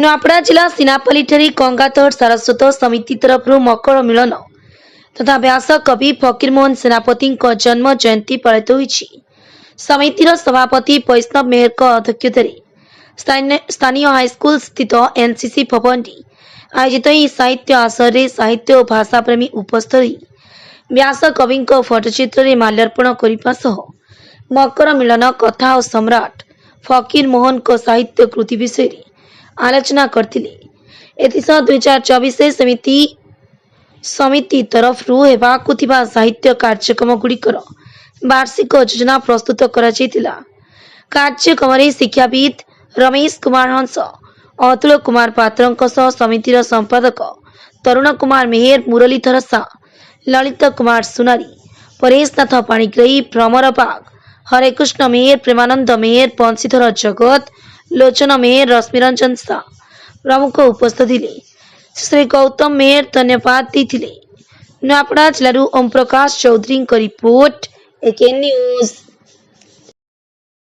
ନୂଆପଡ଼ା ଜିଲ୍ଲା ସିନାପାଲିଠାରେ ଗଙ୍ଗାତଟ ସାରସ୍ୱତ ସମିତି ତରଫରୁ ମକର ମିଳନ ତଥା ବ୍ୟାସ କବି ଫକୀରମୋହନ ସେନାପତିଙ୍କ ଜନ୍ମ ଜୟନ୍ତୀ ପାଳିତ ହୋଇଛି। ସମିତିର ସଭାପତି ବୈଷ୍ଣବ ମେହେରଙ୍କ ଅଧ୍ୟକ୍ଷତାରେ ସ୍ଥାନୀୟ ହାଇସ୍କୁଲ ସ୍ଥିତ ଏନସିସି ଭବନରେ ଆୟୋଜିତ ଏହି ସାହିତ୍ୟ ଆସରରେ ସାହିତ୍ୟ ଓ ଭାଷାପ୍ରେମୀ ଉପସ୍ଥିତ ହୋଇ ବ୍ୟାସ କବିଙ୍କ ଫଟୋଚିତ୍ରରେ ମାଲ୍ୟାର୍ପଣ କରିବା ସହ ମକର ମିଳନ କଥା ଓ ସମ୍ରାଟ ଫକୀର ମୋହନଙ୍କ ସାହିତ୍ୟ କୃତି ବିଷୟରେ ଆଲୋଚନା କରିଥିଲେ। ଏଥିସହ 2024 ସମିତି ତରଫରୁ ହେବାକୁ ଥିବା ସାହିତ୍ୟ କାର୍ଯ୍ୟକ୍ରମ ଗୁଡ଼ିକର ବାର୍ଷିକ ଯୋଜନା ପ୍ରସ୍ତୁତ କରାଯାଇଥିଲା। କାର୍ଯ୍ୟକ୍ରମରେ ଶିକ୍ଷାବିତ୍ ରମେଶ କୁମାର ହଂସ, ଅତୁଲ କୁମାର ପାତ୍ରଙ୍କ ସହ ସମିତିର ସମ୍ପାଦକ ତରୁଣ କୁମାର ମେହେର, ମୁରଲୀଧର ସାହା, ଲଳିତ କୁମାର ସୁନାରୀ, ପରେଶନାଥ ପାଣିଗ୍ରାହୀ, ଭ୍ରମର ବାଗ, ହରେକୃଷ୍ଣ ମେହେର, ପ୍ରେମାନନ୍ଦ ମେହେର, ବଂଶୀଧର ଜଗତ, ଲୋଚନ ମେହେର, ରଶ୍ମିରଞ୍ଜନ ସାହା ପ୍ରମୁଖ ଉପସ୍ଥିତ ଥିଲେ। ଶ୍ରୀ ଗୌତମ ମେହେର ଧନ୍ୟବାଦ ଦେଇଥିଲେ। ନୂଆପଡ଼ା ଜିଲ୍ଲାରୁ ଓମ ପ୍ରକାଶ ଚୌଧୁରୀଙ୍କ ରିପୋର୍ଟ, ଏକେ ନ୍ୟୁଜ।